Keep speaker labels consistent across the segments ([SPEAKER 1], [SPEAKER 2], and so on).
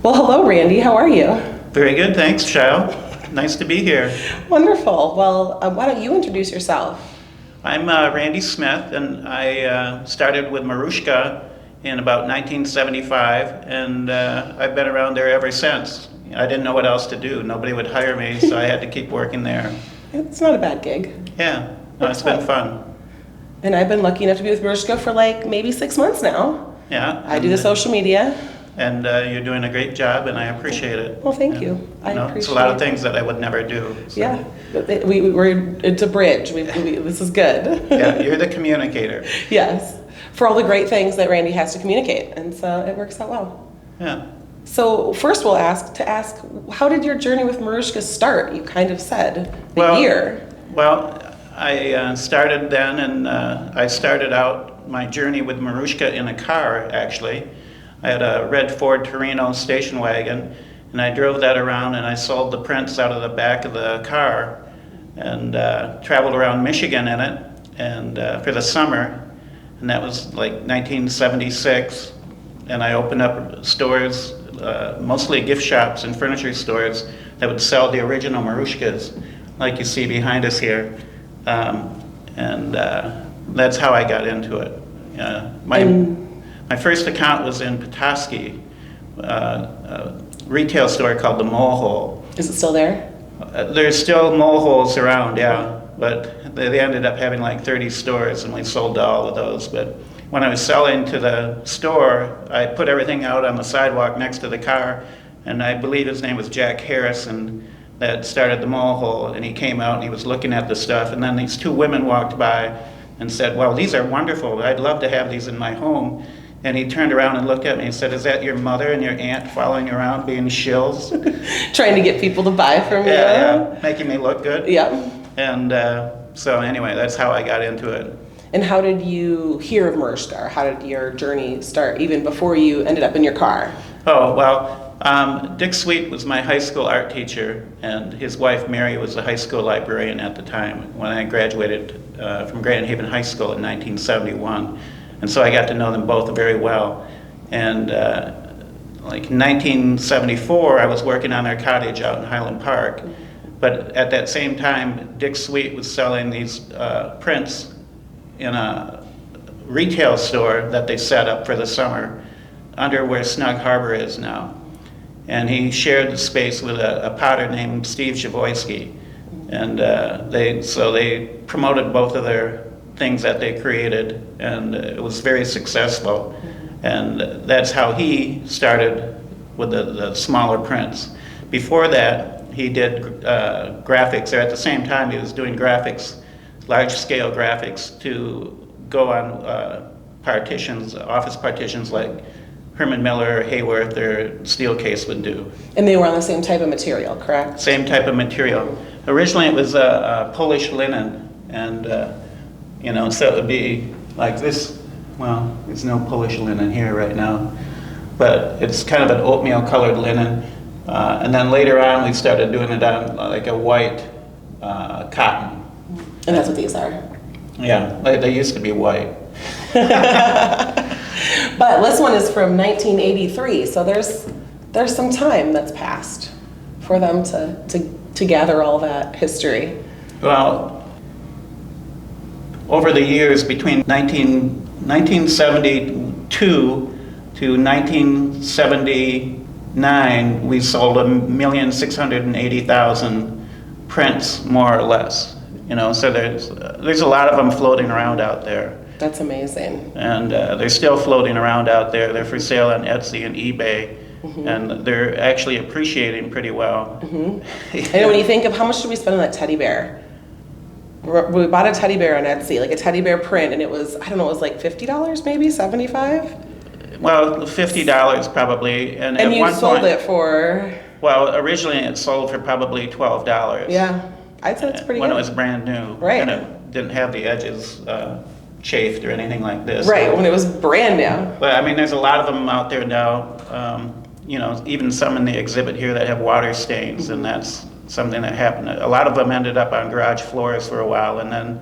[SPEAKER 1] Well, hello, Randy. How are you?
[SPEAKER 2] Very good, thanks, Shao. Nice to be here.
[SPEAKER 1] Wonderful. Well, why don't you introduce yourself?
[SPEAKER 2] I'm Randy Smith, and I started with Marushka in about 1975, and I've been around there ever since. I didn't know what else to do. Nobody would hire me, so I had to keep working there.
[SPEAKER 1] It's not a bad gig.
[SPEAKER 2] Yeah, no, it's been fun.
[SPEAKER 1] And I've been lucky enough to be with Marushka for like maybe 6 months now.
[SPEAKER 2] Yeah.
[SPEAKER 1] I do the social media.
[SPEAKER 2] And you're doing a great job, and I appreciate it.
[SPEAKER 1] Well, thank
[SPEAKER 2] And,
[SPEAKER 1] you. I appreciate
[SPEAKER 2] it's a lot of
[SPEAKER 1] it.
[SPEAKER 2] things that I would never do. So.
[SPEAKER 1] Yeah, it's a bridge. This is good.
[SPEAKER 2] Yeah, you're the communicator.
[SPEAKER 1] Yes, for all the great things that Randy has to communicate, and so it works out well.
[SPEAKER 2] Yeah.
[SPEAKER 1] So first we'll ask, how did your journey with Marushka start? You kind of said the year.
[SPEAKER 2] Well, I started then, and I started out my journey with Marushka in a car, actually. I had a red Ford Torino station wagon, and I drove that around, and I sold the prints out of the back of the car, and traveled around Michigan in it, and for the summer, and that was like 1976, and I opened up stores, mostly gift shops and furniture stores that would sell the original Marushkas, like you see behind us here, and that's how I got into it. My first account was in Petoskey, a retail store called the Mole Hole.
[SPEAKER 1] Is it still there?
[SPEAKER 2] There's still mole holes around, yeah, but they ended up having like 30 stores, and we sold to all of those. But when I was selling to the store, I put everything out on the sidewalk next to the car, and I believe his name was Jack Harrison that started the Mole Hole, and he came out and he was looking at the stuff, and then these two women walked by and said, "Well, these are wonderful. I'd love to have these in my home." And he turned around and looked at me and said, "Is that your mother and your aunt following you around being shills?"
[SPEAKER 1] Trying to get people to buy from you?
[SPEAKER 2] Yeah, making me look good.
[SPEAKER 1] Yep.
[SPEAKER 2] And so anyway, that's how I got into it.
[SPEAKER 1] And how did you hear of Marushka, or how did your journey start, even before you ended up in your car?
[SPEAKER 2] Oh, well, Dick Sweet was my high school art teacher, and his wife Mary was the high school librarian at the time when I graduated from Grand Haven High School in 1971. And so I got to know them both very well. And like in 1974, I was working on their cottage out in Highland Park. But at that same time, Dick Sweet was selling these prints in a retail store that they set up for the summer under where Snug Harbor is now. And he shared the space with a potter named Steve Zavoyski. And they promoted both of their things that they created, and it was very successful. And that's how he started with the smaller prints. Before that, he did graphics, or at the same time he was doing graphics, large-scale graphics to go on partitions, office partitions like Herman Miller, Hayworth, or Steelcase would do.
[SPEAKER 1] And they were on the same type of material, correct?
[SPEAKER 2] Same type of material. Originally it was a Polish linen, and so it would be like this. Well, there's no Polish linen here right now, but it's kind of an oatmeal colored linen. And then later on we started doing it on like a white cotton.
[SPEAKER 1] And that's what these are.
[SPEAKER 2] Yeah, they used to be white.
[SPEAKER 1] But this one is from 1983, so there's some time that's passed for them to gather all that history.
[SPEAKER 2] Well, over the years between 1972 to 1979, we sold 1,680,000 prints, more or less. So there's a lot of them floating around out there.
[SPEAKER 1] That's amazing.
[SPEAKER 2] And they're still floating around out there. They're for sale on Etsy and eBay, and they're actually appreciating pretty well.
[SPEAKER 1] I know, when you think of how much did we spend on that teddy bear? We bought a teddy bear on Etsy, like a teddy bear print, and it was, I don't know, it was like $50 maybe, $75?
[SPEAKER 2] Well, $50 probably. And at
[SPEAKER 1] you
[SPEAKER 2] one
[SPEAKER 1] sold
[SPEAKER 2] point,
[SPEAKER 1] it for?
[SPEAKER 2] Well, originally it sold for probably $12.
[SPEAKER 1] Yeah, I'd say it's pretty
[SPEAKER 2] when
[SPEAKER 1] good.
[SPEAKER 2] it was brand new.
[SPEAKER 1] Right.
[SPEAKER 2] And it didn't have the edges chafed or anything like this.
[SPEAKER 1] Right, when it was brand new.
[SPEAKER 2] But I mean, there's a lot of them out there now, even some in the exhibit here that have water stains, and that's something that happened. A lot of them ended up on garage floors for a while, and then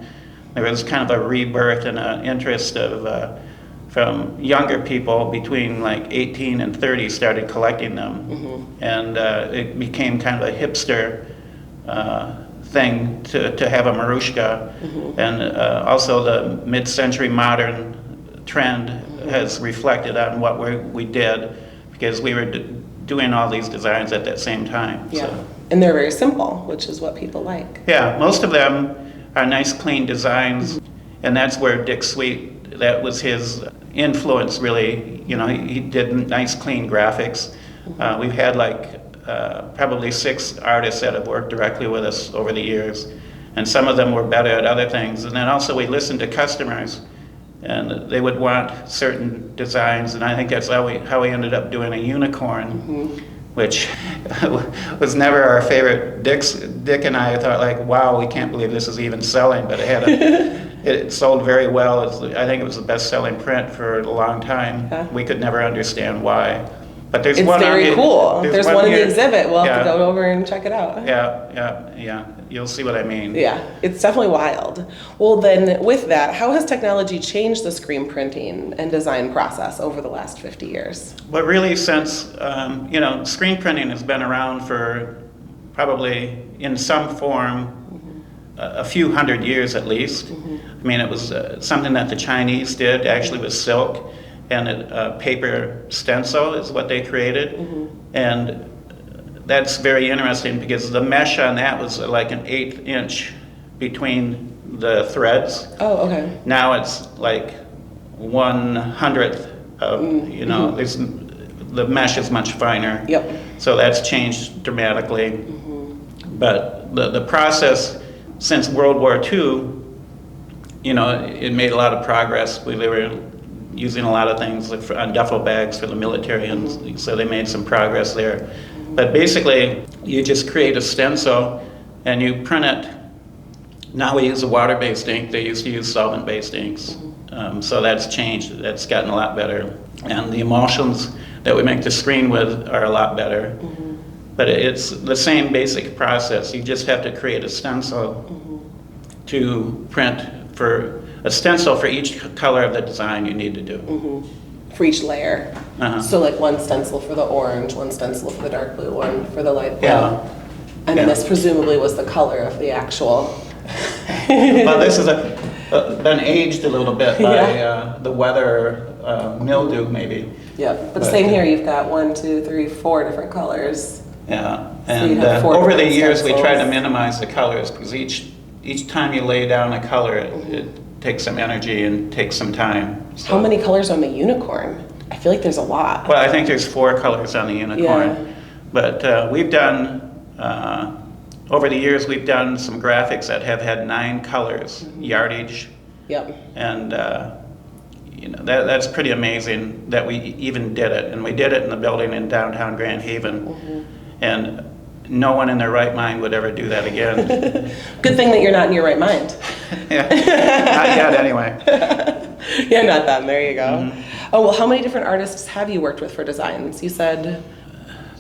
[SPEAKER 2] there was kind of a rebirth and an interest of from younger people between like 18 and 30 started collecting them. And it became kind of a hipster thing to have a Marushka. And also the mid-century modern trend has reflected on what we did, because we were doing all these designs at that same time.
[SPEAKER 1] Yeah.
[SPEAKER 2] So.
[SPEAKER 1] And they're very simple, which is what people like.
[SPEAKER 2] Yeah, most of them are nice, clean designs, and that's where Dick Sweet, that was his influence, really. You know, he did nice, clean graphics. We've had like probably 6 artists that have worked directly with us over the years, and some of them were better at other things. And then also we listened to customers, and they would want certain designs, and I think that's how we ended up doing a unicorn, which was never our favorite. Dick and I thought, like, wow, we can't believe this is even selling, but it sold very well. I think it was the best-selling print for a long time.
[SPEAKER 1] Yeah.
[SPEAKER 2] We could never understand why. But there's
[SPEAKER 1] it's
[SPEAKER 2] one
[SPEAKER 1] very cool. There's one in the
[SPEAKER 2] here.
[SPEAKER 1] exhibit. We'll have to go over and check it out.
[SPEAKER 2] Yeah. You'll see what I mean.
[SPEAKER 1] Yeah, it's definitely wild. Well, then with that, how has technology changed the screen printing and design process over the last 50 years?
[SPEAKER 2] Well, really, since, screen printing has been around for probably in some form a few hundred years at least. I mean, it was something that the Chinese did, actually, with silk, and a paper stencil is what they created. And that's very interesting, because the mesh on that was like an 1/8 inch between the threads.
[SPEAKER 1] Oh, okay.
[SPEAKER 2] Now it's like 1/100th of, the mesh is much finer.
[SPEAKER 1] Yep.
[SPEAKER 2] So that's changed dramatically. But the process since World War II, it made a lot of progress. We were using a lot of things on duffel bags for the military, and so they made some progress there. But basically, you just create a stencil and you print it. Now we use a water-based ink. They used to use solvent-based inks. So that's changed. That's gotten a lot better. And the emulsions that we make the screen with are a lot better. But it's the same basic process. You just have to create a stencil to print for a stencil for each color of the design you need to do.
[SPEAKER 1] For each layer. So like one stencil for the orange, one stencil for the dark blue, one for the light blue.
[SPEAKER 2] Yeah.
[SPEAKER 1] And then this presumably was the color of the actual.
[SPEAKER 2] Well, this has been aged a little bit by the weather, mildew maybe.
[SPEAKER 1] Yeah, but same here. You've got 1, 2, 3, 4 different colors.
[SPEAKER 2] Yeah,
[SPEAKER 1] So
[SPEAKER 2] and
[SPEAKER 1] you have 4
[SPEAKER 2] over the
[SPEAKER 1] different
[SPEAKER 2] years we try to
[SPEAKER 1] stencils.
[SPEAKER 2] minimize the colors, because each time you lay down a color, it takes some energy and takes some time. So.
[SPEAKER 1] How many colors on the unicorn? I feel like there's a lot.
[SPEAKER 2] Well, I think there's 4 colors on the unicorn.
[SPEAKER 1] Yeah.
[SPEAKER 2] But we've done, over the years, we've done some graphics that have had 9 colors, yardage.
[SPEAKER 1] Yep.
[SPEAKER 2] And that's pretty amazing that we even did it. And we did it in the building in downtown Grand Haven. And no one in their right mind would ever do that again.
[SPEAKER 1] Good thing that you're not in your right mind.
[SPEAKER 2] Yeah, not yet anyway.
[SPEAKER 1] Yeah, not them. There you go. Oh, well, how many different artists have you worked with for designs? You said?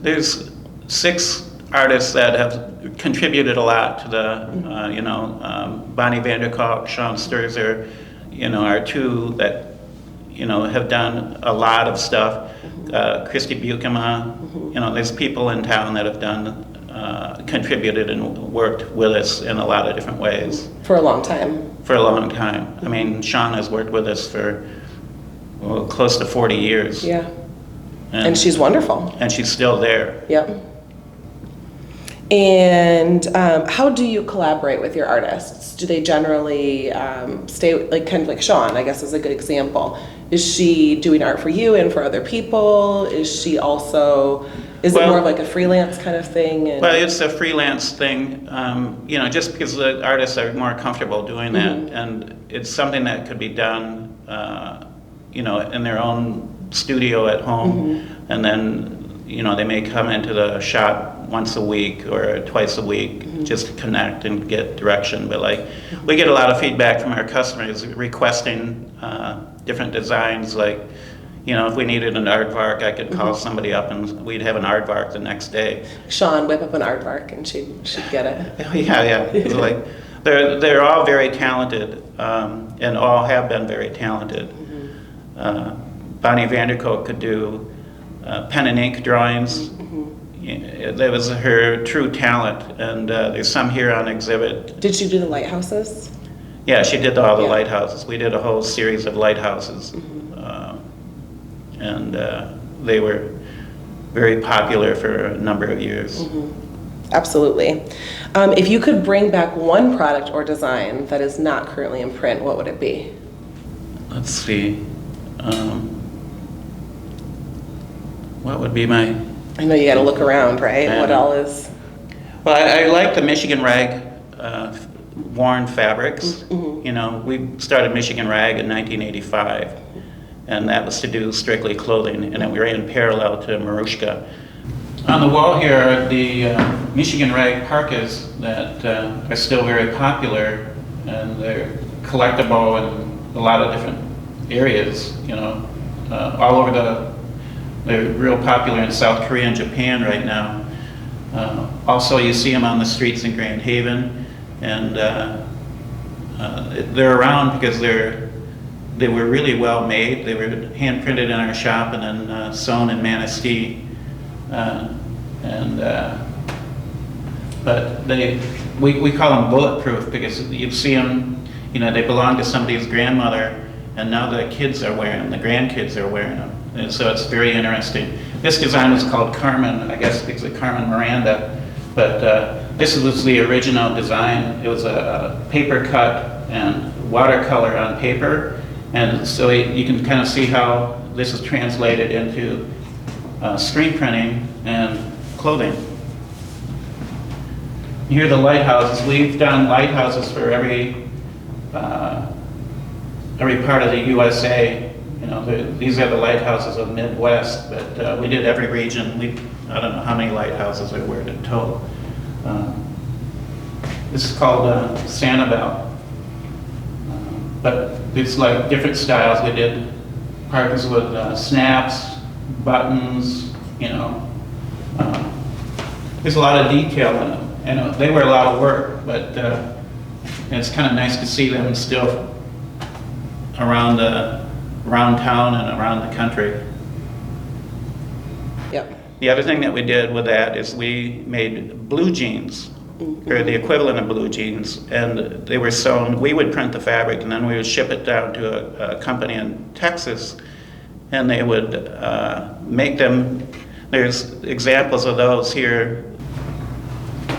[SPEAKER 2] There's 6 artists that have contributed a lot to the, Bonnie Vanderkalk, Sean Sturzer, are 2 that, have done a lot of stuff. Christy Bukema, there's people in town that have done, contributed and worked with us in a lot of different ways.
[SPEAKER 1] For a long time.
[SPEAKER 2] For a long time. I mean, Sean has worked with us for close to 40 years.
[SPEAKER 1] Yeah. And she's wonderful.
[SPEAKER 2] And she's still there.
[SPEAKER 1] Yep. And how do you collaborate with your artists? Do they generally stay, like kind of like Sean, I guess is a good example. Is she doing art for you and for other people? Is she also, is it more of like a freelance kind of thing? And
[SPEAKER 2] well, it's a freelance thing, just because the artists are more comfortable doing that. And it's something that could be done, in their own studio at home. And then, they may come into the shop once a week or twice a week just to connect and get direction. But we get a lot of feedback from our customers requesting different designs. Like, if we needed an aardvark, I could call somebody up and we'd have an aardvark the next day.
[SPEAKER 1] Sean whip up an aardvark and she'd get it.
[SPEAKER 2] Yeah. It's they're all very talented, and all have been very talented. Bonnie Vanderkook could do pen and ink drawings. That was her true talent, and there's some here on exhibit.
[SPEAKER 1] Did she do the lighthouses?
[SPEAKER 2] Yeah, she did all the lighthouses. We did a whole series of lighthouses, and they were very popular for a number of years.
[SPEAKER 1] Absolutely. If you could bring back one product or design that is not currently in print, what would it be?
[SPEAKER 2] Let's see. What would be my...
[SPEAKER 1] I know you got to look around, right? What all is...
[SPEAKER 2] Well, I like the Michigan Rag worn fabrics. You know, we started Michigan Rag in 1985, and that was to do strictly clothing, and we ran parallel to Marushka. On the wall here are the Michigan Rag parkas that are still very popular, and they're collectible in a lot of different areas, you know, all over they're real popular in South Korea and Japan right now. Also, you see them on the streets in Grand Haven, and they're around because they were really well made. They were hand printed in our shop and then sewn in Manistee. But we call them bulletproof because you see them, you know, they belong to somebody's grandmother, and now the kids are wearing them, the grandkids are wearing them. And so it's very interesting. This design was called Carmen, I guess because of Carmen Miranda, but this was the original design. It was a paper cut and watercolor on paper, and so you can kind of see how this is translated into screen printing and clothing. Here are the lighthouses. We've done lighthouses for every part of the USA. You know, these are the lighthouses of the Midwest, but we did every region. I don't know how many lighthouses there were in total. This is called Sanibel. But it's like different styles. We did parkas with snaps, buttons, you know. There's a lot of detail in them. And they were a lot of work, but it's kind of nice to see them still around town and around the country.
[SPEAKER 1] Yep.
[SPEAKER 2] The other thing that we did with that is we made blue jeans, or the equivalent of blue jeans, and they were sewn. We would print the fabric, and then we would ship it down to a company in Texas, and they would make them. There's examples of those here.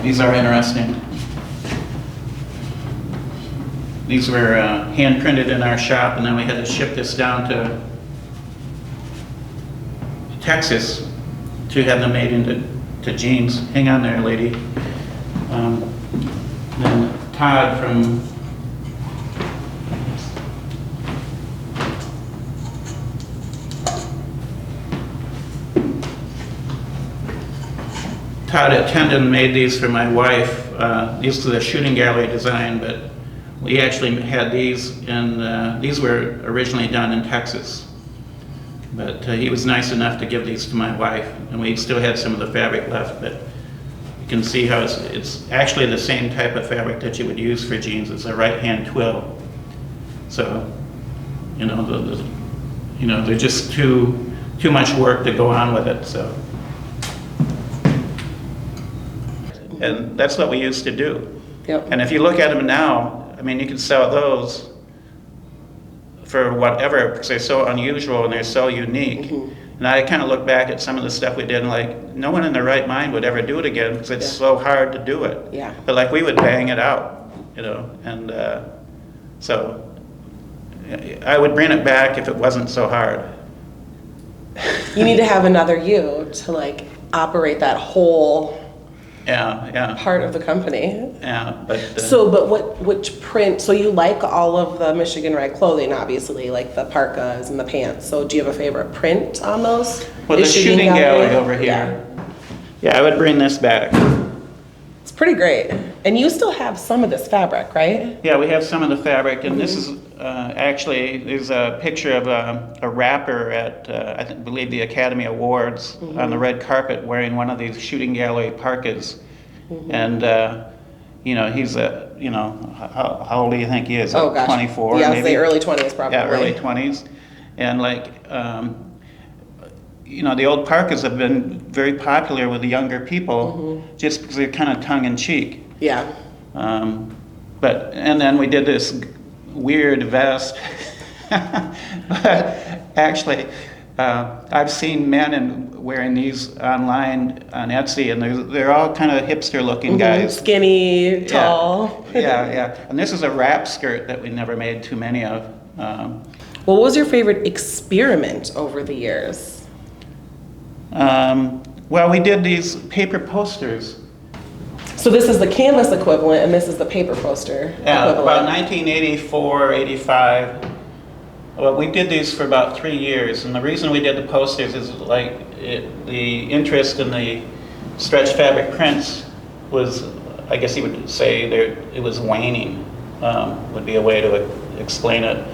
[SPEAKER 2] These are interesting. These were hand printed in our shop, and then we had to ship this down to Texas to have them made into jeans. Hang on there, lady. Then Todd from at Tendon made these for my wife. These are the shooting gallery design, but we actually had these, and these were originally done in Texas. But he was nice enough to give these to my wife, and we still had some of the fabric left, but you can see how it's actually the same type of fabric that you would use for jeans. It's a right-hand twill. So, you know, they're just too much work to go on with it, so. And that's what we used to do.
[SPEAKER 1] Yep.
[SPEAKER 2] And if you look at them now, I mean, you can sell those for whatever, because they're so unusual and they're so unique. And I kind of look back at some of the stuff we did, and like, no one in their right mind would ever do it again because it's so hard to do it.
[SPEAKER 1] Yeah.
[SPEAKER 2] But like, we would bang it out, you know, and so I would bring it back if it wasn't so hard.
[SPEAKER 1] You need to have another you to like operate that whole part of the company.
[SPEAKER 2] Yeah, but
[SPEAKER 1] which print? So you like all of the Michigan Rag clothing, obviously, like the parkas and the pants. So do you have a favorite print on those?
[SPEAKER 2] Well, the shooting gallery over here. Yeah, I would bring this back.
[SPEAKER 1] It's pretty great. And you still have some of this fabric, right?
[SPEAKER 2] Yeah, we have some of the fabric, and this is actually, there's a picture of a rapper at, I believe, the Academy Awards on the red carpet wearing one of these shooting gallery parkas. And, you know, he's how old do you think he is?
[SPEAKER 1] Oh, gosh.
[SPEAKER 2] 24,
[SPEAKER 1] yeah,
[SPEAKER 2] maybe?
[SPEAKER 1] I'd say early 20s probably.
[SPEAKER 2] Yeah, early 20s. And like, you know, the old parkas have been very popular with the younger people just because they're kind of tongue-in-cheek.
[SPEAKER 1] Yeah.
[SPEAKER 2] And then we did this weird vest. But actually, I've seen men wearing these online on Etsy, and they're all kind of hipster-looking guys.
[SPEAKER 1] Skinny, tall.
[SPEAKER 2] Yeah. And this is a wrap skirt that we never made too many of.
[SPEAKER 1] What was your favorite experiment over the years?
[SPEAKER 2] Well, we did these paper posters.
[SPEAKER 1] So this is the canvas equivalent, and this is the paper poster equivalent.
[SPEAKER 2] About 1984, 85. Well, we did these for about 3 years, and the reason we did the posters is the interest in the stretch fabric prints was, I guess you would say, it was waning, would be a way to explain it.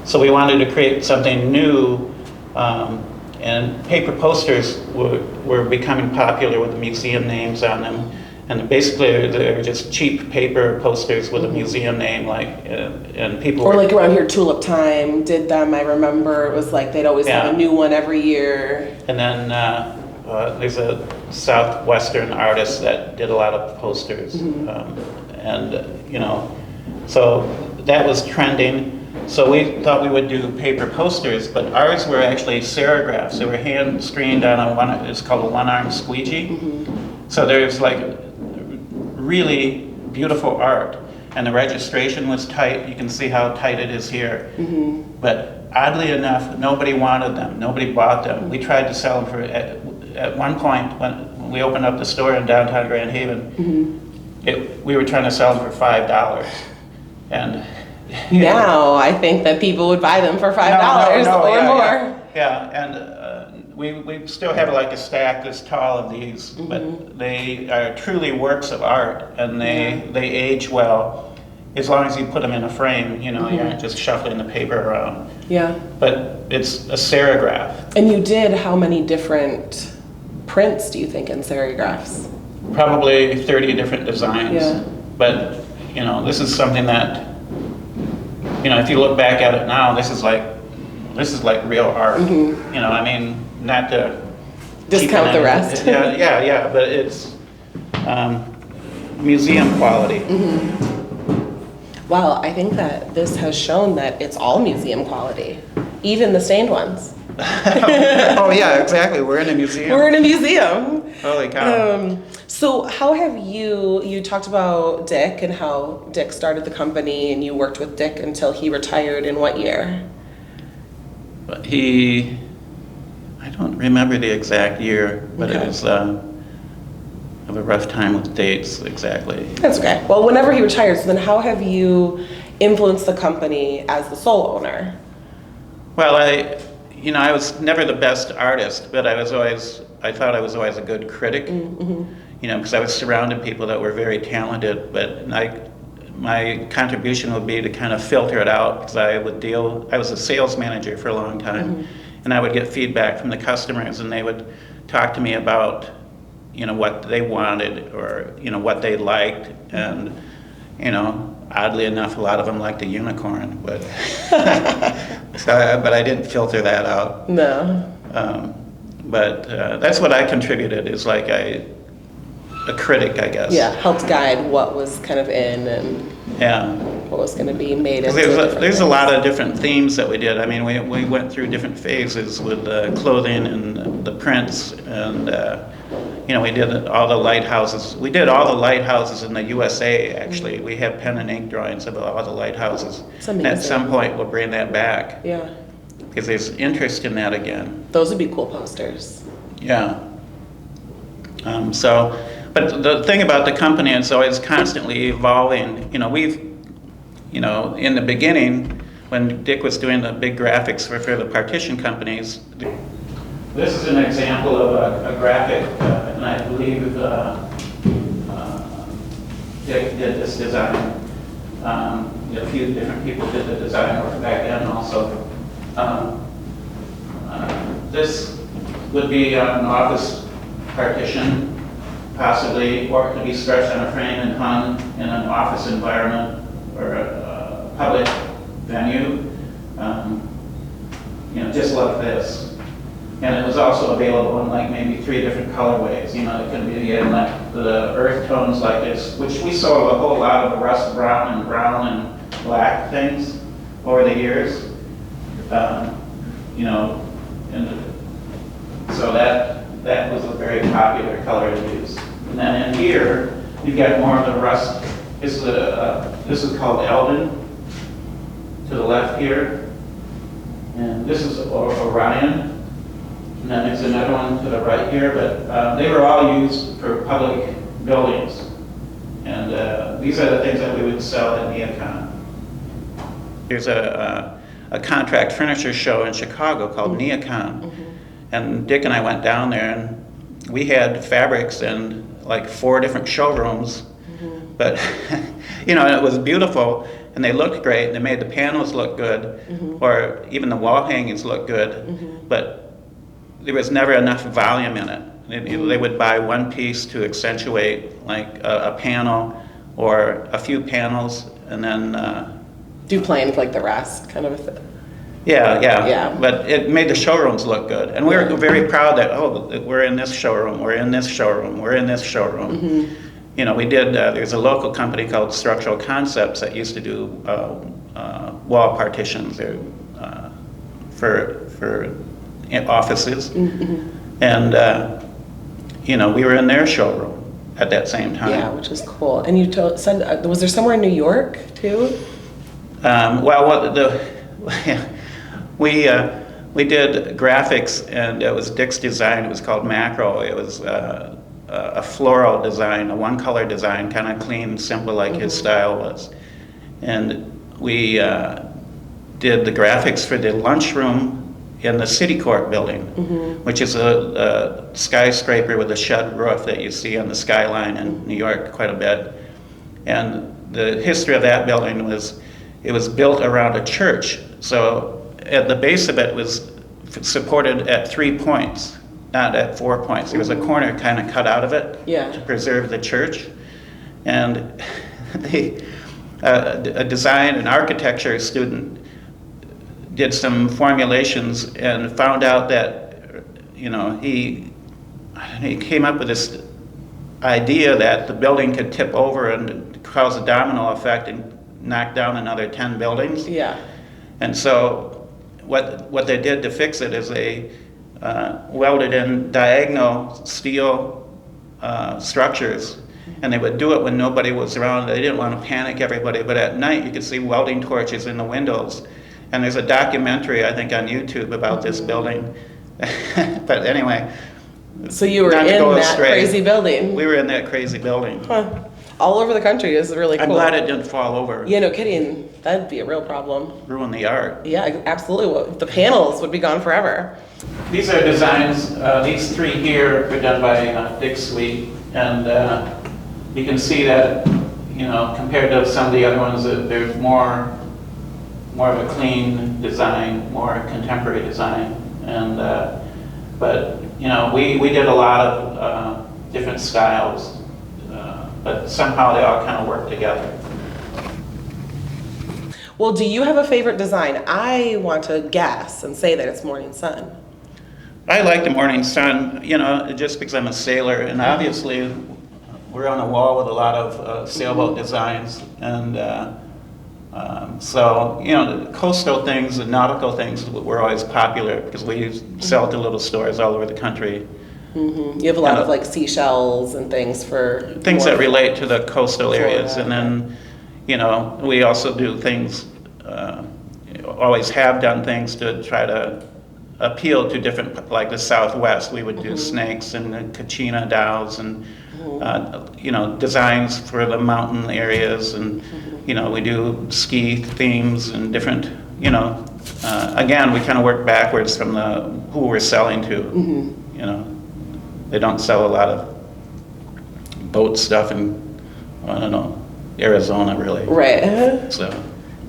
[SPEAKER 2] So we wanted to create something new, and paper posters were becoming popular with the museum names on them. And basically, they're just cheap paper posters with a museum name, and people.
[SPEAKER 1] Or like around here, Tulip Time did them. I remember it was like they'd always have a new one every year.
[SPEAKER 2] And then there's a southwestern artist that did a lot of posters, and you know, so that was trending. So we thought we would do paper posters, but ours were actually serigraphs. They were hand screened on it's called a one-arm squeegee. So there's like really beautiful art, and the registration was tight. You can see how tight it is here. But oddly enough, nobody wanted them. Nobody bought them. We tried to sell them for, at one point when we opened up the store in downtown Grand Haven, we were trying to sell them for $5. And
[SPEAKER 1] now I think that people would buy them for $5 or more.
[SPEAKER 2] Yeah, and we still have like a stack this tall of these, but they are truly works of art, and they age well as long as you put them in a frame. You know, you aren't just shuffling the paper around.
[SPEAKER 1] Yeah.
[SPEAKER 2] But it's a serigraph.
[SPEAKER 1] And you did how many different prints do you think in serigraphs?
[SPEAKER 2] Probably 30 different designs.
[SPEAKER 1] Yeah.
[SPEAKER 2] But you know, this is something that, you know, if you look back at it now, this is like real art. You know, I mean, not to
[SPEAKER 1] discount the rest.
[SPEAKER 2] yeah, but it's museum quality.
[SPEAKER 1] Well, I think that this has shown that it's all museum quality, even the stained ones.
[SPEAKER 2] Oh yeah, exactly. We're in a museum.
[SPEAKER 1] We're in a museum.
[SPEAKER 2] Holy cow.
[SPEAKER 1] So how have you talked about Dick and how Dick started the company, and you worked with Dick until he retired in what year?
[SPEAKER 2] I don't remember the exact year, but it was have a rough time with dates exactly.
[SPEAKER 1] That's okay. Well, whenever he retired, so then how have you influenced the company as the sole owner?
[SPEAKER 2] Well, I was never the best artist, but I thought I was always a good critic. You know, because I was surrounded people that were very talented, but my contribution would be to kind of filter it out, because I was a sales manager for a long time, and I would get feedback from the customers, and they would talk to me about, you know, what they wanted, or, you know, what they liked, and, you know, oddly enough, a lot of them liked a unicorn, but but I didn't filter that out.
[SPEAKER 1] No.
[SPEAKER 2] But that's what I contributed, is like a critic, I guess.
[SPEAKER 1] Yeah, helped guide what was kind of in and what was going to be made into
[SPEAKER 2] there's a lot of different themes that we did. I mean, we went through different phases with the clothing and the prints, and you know, we did all the lighthouses. We did all the lighthouses in the USA, actually. We have pen and ink drawings of all the lighthouses. And at some point, we'll bring that back.
[SPEAKER 1] Yeah.
[SPEAKER 2] Because there's interest in that again.
[SPEAKER 1] Those would be cool posters.
[SPEAKER 2] Yeah. But the thing about the company, it's always constantly evolving. You know, in the beginning, when Dick was doing the big graphics for the partition companies, this is an example of a graphic, and I believe Dick did this design. A few different people did the design work back then also. This would be an office partition, possibly, or it could be stretched on a frame and hung in an office environment or a public venue. just like this. And it was also available in like maybe 3 different colorways. It could be in like the earth tones like this, which we sold a whole lot of the rust brown and black things over the years. And so that was a very popular color to use. And then in here, you get more of the rust. This is called Eldon to the left here. And this is Orion. And then there's another one to the right here, but they were all used for public buildings. And these are the things that we would sell at Neocon. There's a contract furniture show in Chicago called Neocon. And Dick and I went down there, and we had fabrics in like 4 different showrooms. But, it was beautiful, and they looked great, and they made the panels look good, or even the wall hangings look good. But there was never enough volume in it. They would buy one piece to accentuate like a panel or a few panels, and then
[SPEAKER 1] do plain like the rest, kind of a thing.
[SPEAKER 2] Yeah. But it made the showrooms look good, and we were very proud that we're in this showroom, we're in this showroom, we're in this showroom. We did. There's a local company called Structural Concepts that used to do wall partitions for offices, and we were in their showroom at that same time.
[SPEAKER 1] Yeah, which is cool. And you said, was there somewhere in New York too?
[SPEAKER 2] We did graphics, and it was Dick's design. It was called Macro. It was a floral design, a one-color design, kind of clean, simple, like his style was. And we did the graphics for the lunchroom in the City Court building, which is a skyscraper with a shed roof that you see on the skyline in New York quite a bit. And the history of that building was, it was built around a church. So at the base of it was supported at 3 points, not at 4 points. There was a corner kind of cut out of it to preserve the church. And an architecture student did some formulations and found out that, he came up with this idea that the building could tip over and cause a domino effect and knock down another 10 buildings.
[SPEAKER 1] Yeah.
[SPEAKER 2] And so what they did to fix it is they welded in diagonal steel structures, and they would do it when nobody was around. They didn't want to panic everybody, but at night you could see welding torches in the windows. And there's a documentary, I think, on YouTube about this building. But anyway.
[SPEAKER 1] So you were in that crazy building.
[SPEAKER 2] We were in that crazy building.
[SPEAKER 1] Huh. All over the country is really cool.
[SPEAKER 2] I'm glad it didn't fall over.
[SPEAKER 1] Yeah, no kidding. That'd be a real problem.
[SPEAKER 2] Ruin the art.
[SPEAKER 1] Yeah, absolutely. The panels would be gone forever.
[SPEAKER 2] These are designs. These 3 here were done by Dick Sweet. And you can see that, compared to some of the other ones, that there's more of a clean design, more contemporary design, and but we did a lot of different styles, but somehow they all kind of work together.
[SPEAKER 1] Well, do you have a favorite design? I want to guess and say that it's Morning Sun.
[SPEAKER 2] I like the Morning Sun, just because I'm a sailor, and obviously we're on a wall with a lot of sailboat designs, and so, the coastal things, the nautical things were always popular because we sell to little stores all over the country. You
[SPEAKER 1] have a lot of like seashells and things for...
[SPEAKER 2] Things that relate to the coastal areas. And then, we also do things, always have done things to try to appeal to different, like the Southwest. We would do snakes and kachina dhows and, designs for the mountain areas, and we do ski themes and different, again, we kind of work backwards from who we're selling to. They don't sell a lot of boat stuff in, Arizona, really.
[SPEAKER 1] Right.
[SPEAKER 2] So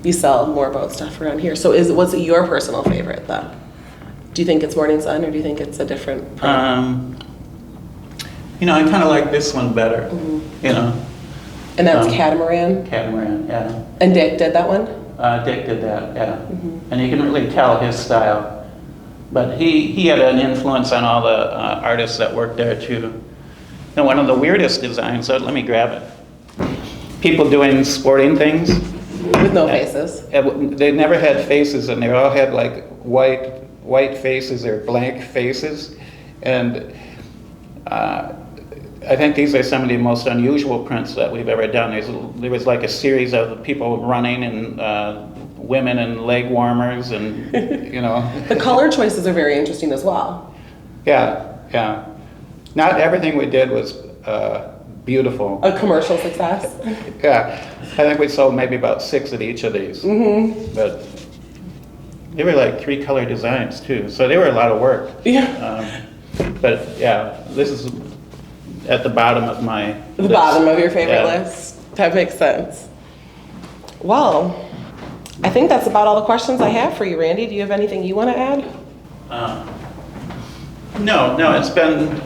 [SPEAKER 1] you sell more boat stuff around here. So what's your personal favorite, though? Do you think it's Morning Sun, or do you think it's a different print?
[SPEAKER 2] I kind of like this one better,
[SPEAKER 1] And that's Catamaran?
[SPEAKER 2] Catamaran, yeah.
[SPEAKER 1] And Dick did that one?
[SPEAKER 2] Dick did that, yeah. And you can really tell his style. But he had an influence on all the artists that worked there too. And one of the weirdest designs, so let me grab it. People doing sporting things.
[SPEAKER 1] With no faces.
[SPEAKER 2] They never had faces, and they all had like white faces or blank faces. And I think these are some of the most unusual prints that we've ever done. There was like a series of people running and women in leg warmers and, you know.
[SPEAKER 1] The color choices are very interesting as well.
[SPEAKER 2] Yeah. Not everything we did was beautiful.
[SPEAKER 1] A commercial success.
[SPEAKER 2] Yeah, I think we sold maybe about 6 of each of these. Mm-hmm. But they were like 3-color designs too, so they were a lot of work.
[SPEAKER 1] Yeah.
[SPEAKER 2] But yeah, this is at the bottom of my
[SPEAKER 1] The
[SPEAKER 2] list.
[SPEAKER 1] bottom of your favorite list. That makes sense. Well, I think that's about all the questions I have for you, Randy. Do you have anything you want to add?
[SPEAKER 2] No, it's been,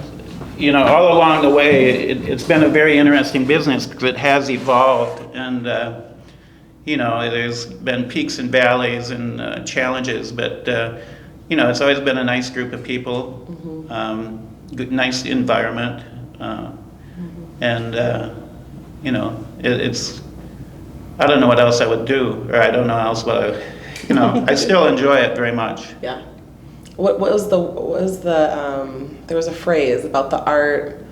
[SPEAKER 2] you know, all along the way, it's been a very interesting business because it has evolved, and you know, there's been peaks and valleys and challenges, but you know, it's always been a nice group of people, good, nice environment, and you know, it's. I don't know what else I would do, or I don't know else what I, you know, I still enjoy it very much.
[SPEAKER 1] Yeah. What was the there was a phrase about the art.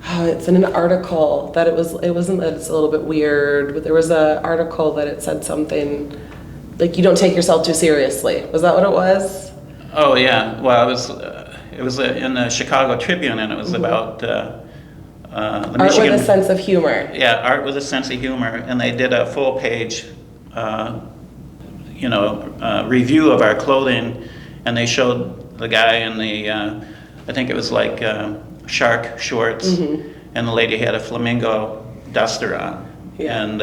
[SPEAKER 1] Oh, it's in an article that it wasn't that it's a little bit weird, but there was an article that it said something like you don't take yourself too seriously. Was that what it was?
[SPEAKER 2] Oh yeah. Well, it was in the Chicago Tribune, and it was about the
[SPEAKER 1] Art
[SPEAKER 2] Michigan,
[SPEAKER 1] with a sense of humor.
[SPEAKER 2] Yeah, art with a sense of humor, and they did a full page, you know, review of our clothing, and they showed the guy in the, I think it was like shark shorts, and the lady had a flamingo duster on, and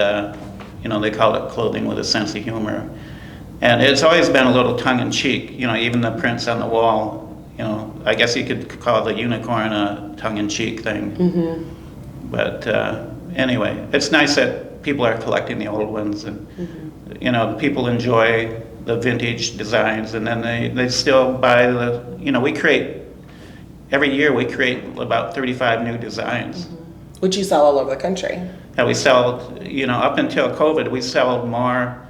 [SPEAKER 2] you know, they called it clothing with a sense of humor, and it's always been a little tongue-in-cheek, you know, even the prints on the wall. You know, I guess you could call the unicorn a tongue-in-cheek thing. But anyway, it's nice that people are collecting the old ones, and you know, people enjoy the vintage designs, and then they still buy the, you know, every year we create about 35 new designs.
[SPEAKER 1] Which you sell all over the country.
[SPEAKER 2] And we sell, you know, up until COVID, we sold more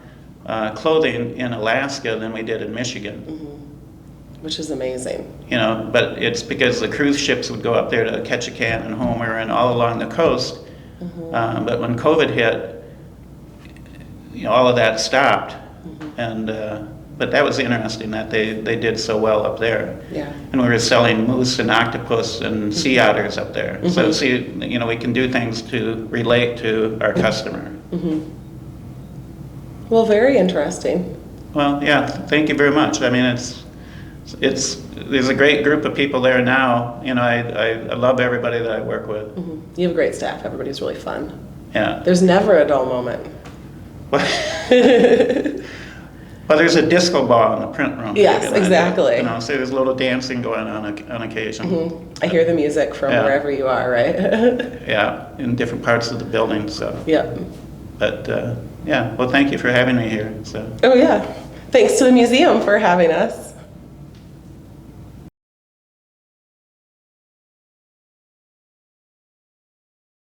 [SPEAKER 2] clothing in Alaska than we did in Michigan.
[SPEAKER 1] Which is amazing.
[SPEAKER 2] You know, but it's because the cruise ships would go up there to Ketchikan and Homer and all along the coast. But when COVID hit, you know, all of that stopped. And but that was interesting that they did so well up there. Yeah. And we were selling moose and octopus and sea otters up there. So see, you know, we can do things to relate to our customer.
[SPEAKER 1] Well, very interesting.
[SPEAKER 2] Well, yeah, thank you very much. I mean, there's a great group of people there now. You know, I love everybody that I work with.
[SPEAKER 1] You have a great staff. Everybody's really fun.
[SPEAKER 2] Yeah.
[SPEAKER 1] There's never a dull moment.
[SPEAKER 2] Well, there's a disco ball in the print room.
[SPEAKER 1] Yes, exactly.
[SPEAKER 2] You know, so there's a little dancing going on occasion.
[SPEAKER 1] I hear the music from wherever you are, right?
[SPEAKER 2] Yeah, in different parts of the building. So.
[SPEAKER 1] Yeah.
[SPEAKER 2] But yeah, well, thank you for having me here. So.
[SPEAKER 1] Oh yeah. Thanks to the museum for having us.